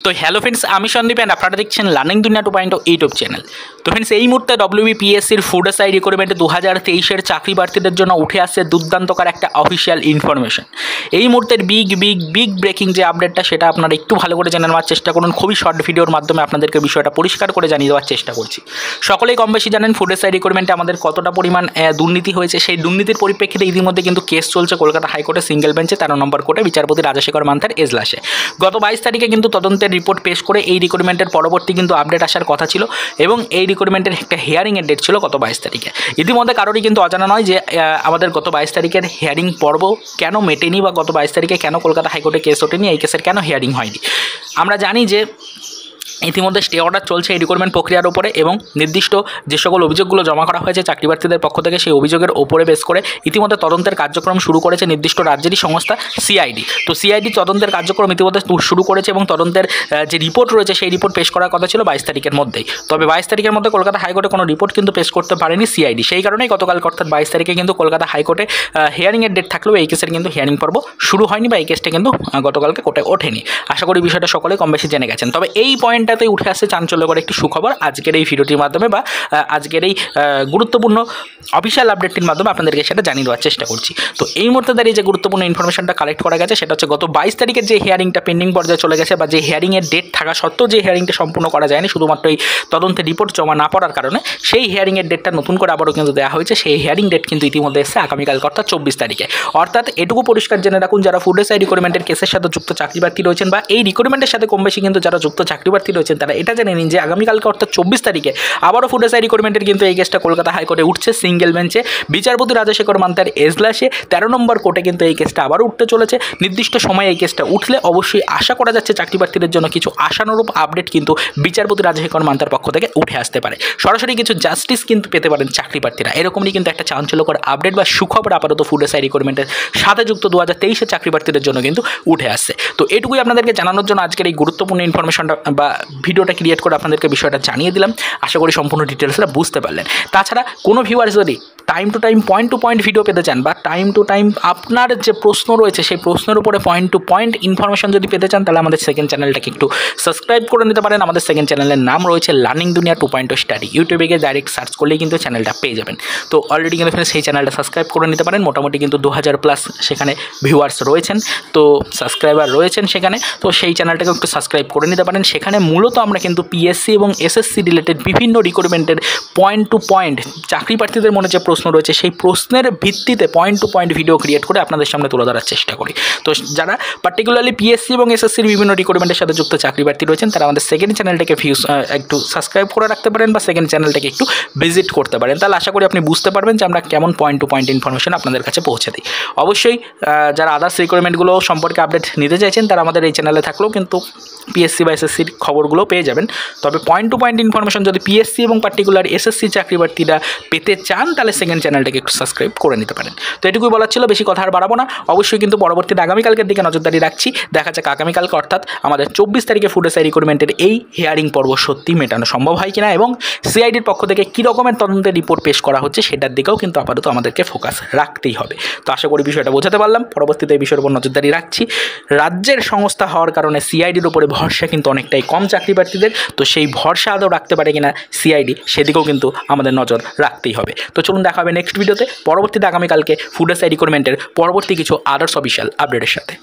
তো hello friends, আমি Sandeep and আপনারা দেখছেন লার্নিং দুনিয়া 2.0 ইউটিউব চ্যানেল। তো ফ্রেন্ডস, এই মুহূর্তে WBPSCর ফুড এসআই রিক্রুটমেন্টে 2023-এর চাকরি প্রার্থীদের জন্য উঠে আসছে দুর্দান্তকার একটা অফিসিয়াল ইনফরমেশন। এই মুহূর্তের বিগ ব্রেকিং যে আপডেটটা, সেটা আপনারা একটু ভালো করে জেনে নেওয়ার চেষ্টা করুন। খুবই শর্ট ভিডিওর মাধ্যমে আপনাদেরকে বিষয়টা পরিষ্কার করে জানিয়ে দেওয়ার চেষ্টা করছি। সকলেই কম বেশি জানেন ফুড এসআই রিক্রুটমেন্টে আমাদের কতটা পরিমাণ দুর্নীতি হয়েছে। সেই দুর্নীতির পরিপ্রেক্ষিতে ইতিমধ্যে কিন্তু কেস চলছে কলকাতা হাইকোর্টে সিঙ্গেল বেঞ্চে 13 নম্বর কোর্টে বিচারপতি রাজশেখর মান্থার এজলাসে। গত 22 তারিখে কিন্তু তদন্তের রিপোর্ট পেশ করে এই রিক্রুটমেন্টের পরবর্তী কিন্তু আপডেট আসার কথা ছিল এবং এই রিক্রুটমেন্টের একটা হিয়ারিংয়ের ডেট ছিল গত 22 তারিখে। ইতিমধ্যে কারোরই কিন্তু অজানা নয় যে আমাদের গত 22 তারিখের হিয়ারিং পর্ব কেন মেটেনি বা গত 22 তারিখে কেন কলকাতা হাইকোর্টে কেস ওঠেনি, এই কেসের কেন হিয়ারিং হয়নি। আমরা জানি যে ইতিমধ্যে স্টে অর্ডার চলছে এই রিক্রুটমেন্ট প্রক্রিয়ার উপরে এবং নির্দিষ্ট যে সকল অভিযোগগুলো জমা করা হয়েছে চাকরি প্রার্থীদের পক্ষ থেকে, সেই অভিযোগের ওপরে বেস করে ইতিমধ্যে তদন্তের কার্যক্রম শুরু করেছে নির্দিষ্ট রাজ্যেরই সংস্থা সিআইডি। তো সিআইডি তদন্তের কার্যক্রম ইতিমধ্যে শুরু করেছে এবং তদন্তের যে রিপোর্ট রয়েছে সেই রিপোর্ট পেশ করার কথা ছিল 22 তারিখের মধ্যেই। তবে 22 তারিখের মধ্যে কলকাতা হাইকোর্টে কোনো রিপোর্ট কিন্তু পেশ করতে পারেনি সিআইডি। সেই কারণেই গতকাল অর্থাৎ 22 তারিখে কিন্তু কলকাতা হাইকোর্টে হিয়ারিংয়ের ডেট থাকলেও এই কেসের কিন্তু হিয়ারিং পর্ব শুরু হয়নি বা এই কেসটা কিন্তু গতকালকে কোর্টে ওঠেনি। আশা করি বিষয়টা সকলেই কম বেশি জেনে গেছেন। তবে এই পয়েন্টটাতেই উঠে আসছে চাঞ্চল্যকর একটি সুখবর আজকের এই ভিডিওটির মাধ্যমে বা আজকের এই গুরুত্বপূর্ণ অফিসিয়াল আপডেটটির মাধ্যমে আপনাদেরকে সেটা জানিয়ে দেওয়ার চেষ্টা করছি। তো এই মুহূর্তে দাঁড়িয়ে যে গুরুত্বপূর্ণ ইনফরমেশনটা কালেক্ট করা গেছে সেটা হচ্ছে গত 22 তারিখের যে হিয়ারিংটা পেন্ডিং পর্যায়ে চলে গেছে বা যে হিয়ারিংয়ের ডেট থাকা সত্ত্বেও যে হিয়ারিংটা সম্পূর্ণ করা যায়নি শুধুমাত্র এই তদন্তের রিপোর্ট জমা না পড়ার কারণে, সেই হিয়ারিংয়ের ডেটটা নতুন করে আবারও কিন্তু দেওয়া হয়েছে। সেই হিয়ারিং ডেট কিন্তু ইতিমধ্যে এসেছে আগামীকাল অর্থাৎ 24 তারিখে। অর্থাৎ এটুকু পরিষ্কার জেনে রাখুন, যারা ফুড এসআই রিক্রুটমেন্টের কেসের সাথে যুক্ত চাকরি প্রার্থী রয়েছেন বা এই রিক্রুটমেন্টের সাথে কম বেশি কিন্তু যারা যুক্ত চাকরি প্রার্থী রয়েছেন, তারা এটা জেনে নিন যে আগামীকালকে অর্থাৎ 24 তারিখে আবারও ফুড এসআই রিক্রুটমেন্টের কিন্তু এই কেসটা কলকাতা হাইকোর্টে উঠছে সিঙ্গেল বেঞ্চে বিচারপতি রাজশেখর মান্থার এজলাসে 13 নম্বর কোর্টে কিন্তু এই কেসটা আবারও উঠতে চলেছে। নির্দিষ্ট সময়ে এই কেসটা উঠলে অবশ্যই আশা করা যাচ্ছে চাকরি প্রার্থীদের জন্য কিছু আশানুরূপ আপডেট কিন্তু বিচারপতি রাজশেখর মান্থার পক্ষ থেকে উঠে আসতে পারে। সরাসরি কিছু জাস্টিস কিন্তু পেতে পারেন চাকরি প্রার্থীরা। এরকমই কিন্তু একটা চাঞ্চল্যকর আপডেট বা সুখবর আপাতত ফুড এসআই রিক্রুটমেন্টের সাথে যুক্ত 2023-এর চাকরি প্রার্থীদের জন্য কিন্তু উঠে আসছে। তো এটুকুই আপনাদেরকে জানানোর জন্য আজকের এই গুরুত্বপূর্ণ ইনফরমেশনটা বা ভিডিওটা ক্রিয়েট করে আপনাদেরকে বিষয়টা জানিয়ে দিলাম। আশা করি সম্পূর্ণ ডিটেলসটা বুঝতে পারলেন। তাছাড়া কোনো ভিউয়ার্স যদি time to time point to point video পেতে চান বা টাইম টু টাইম আপনার যে প্রশ্ন রয়েছে সেই প্রশ্নের উপরে পয়েন্ট টু পয়েন্ট ইনফরমেশন যদি পেতে চান, তাহলে আমাদের সেকেন্ড চ্যানেলটাকে একটু সাবস্ক্রাইব করে নিতে পারেন। আমাদের সেকেন্ড চ্যানেলের নাম রয়েছে লার্নিং দুনিয়া 2.0 স্টাডি। ইউটিউবে গিয়ে ডাইরেক্ট সার্চ করলেই কিন্তু চ্যানেলটা পেয়ে যাবেন। তো অলরেডি কিন্তু সেই চ্যানেলটা সাবস্ক্রাইব করে নিতে পারেন। মোটামুটি কিন্তু 2000+ সেখানে ভিউয়ার্স রয়েছেন, তো সাবস্ক্রাইবার রয়েছেন সেখানে। তো সেই চ্যানেলটাকে একটু সাবস্ক্রাইব করে নিতে পারেন। সেখানে মূলত আমরা কিন্তু পিএসসি এবং এসএসসি রিলেটেড বিভিন্ন রিক্রুটমেন্টের পয়েন্ট টু পয়েন্ট চাকরি প্রার্থীদের মনে যে প্রশ্ন রয়েছে সেই প্রশ্নের ভিত্তিতে point to point video create করে আপনাদের সামনে তুলে ধরার চেষ্টা করি। তো যারা পার্টিকুলারলি পিএসসি এবং এসএসসির বিভিন্ন রিক্রুটমেন্টের সাথে যুক্ত চাকরি প্রার্থী রয়েছেন, তারা আমাদের সেকেন্ড চ্যানেলটাকে একটু সাবস্ক্রাইব করে রাখতে পারেন বা সেকেন্ড চ্যানেলটাকে একটু ভিজিট করতে পারেন। তাহলে আশা করি আপনি বুঝতে পারবেন যে আমরা কেমন পয়েন্ট টু পয়েন্ট ইনফরমেশন আপনাদের কাছে পৌঁছে দিই। অবশ্যই যারা আদার্স রিক্রুটমেন্টগুলো সম্পর্কে আপডেট নিতে চাইছেন, তারা আমাদের এই চ্যানেলে থাকলেও কিন্তু পিএসসি বা এসএসসির খবরগুলো পেয়ে যাবেন। তবে পয়েন্ট টু পয়েন্ট ইনফরমেশন যদি পিএসসি এবং পার্টিকুলার এসএসসি চাকরি প্রার্থীরা পেতে চান, তাহলে সেকেন্ড চ্যানেলটাকে একটু সাবস্ক্রাইব করে নিতে পারেন। তো এটুকুই বলার ছিল, বেশি কথা আর বাড়াবো না। অবশ্যই কিন্তু পরবর্তীতে আগামীকালকের দিকে নজরদারি রাখছি। দেখা যাক আগামীকালকে অর্থাৎ আমাদের 24 তারিখে ফুড এসআই রিক্রুটমেন্টের এই হিয়ারিং পর্ব সত্যি মেটানো সম্ভব হয় কিনা এবং সিআইডির পক্ষ থেকে কী রকমের তদন্তের রিপোর্ট পেশ করা হচ্ছে সেটার দিকেও কিন্তু আপাতত আমাদেরকে ফোকাস রাখতেই হবে। তো আশা করি বিষয়টা বোঝাতে পারলাম। পরবর্তীতে এই বিষয়ের উপর নজরদারি রাখছি। রাজ্যের সংস্থা হওয়ার কারণে সিআইডির উপরে ভরসা কিন্তু অনেকটাই কম চাকরি প্রার্থীদের। তো সেই ভরসা আদৌ রাখতে পারে কিনা সিআইডি, সেদিকেও কিন্তু আমাদের নজর রাখতেই হবে। তো চলুন দেখা হবে নেক্সট ভিডিওতে, পরবর্তীতে আগামীকালকে ফুড এসআই রিক্রুটমেন্টের পরবর্তী কিছু আদার্স অফিসিয়াল আপডেটের সাথে।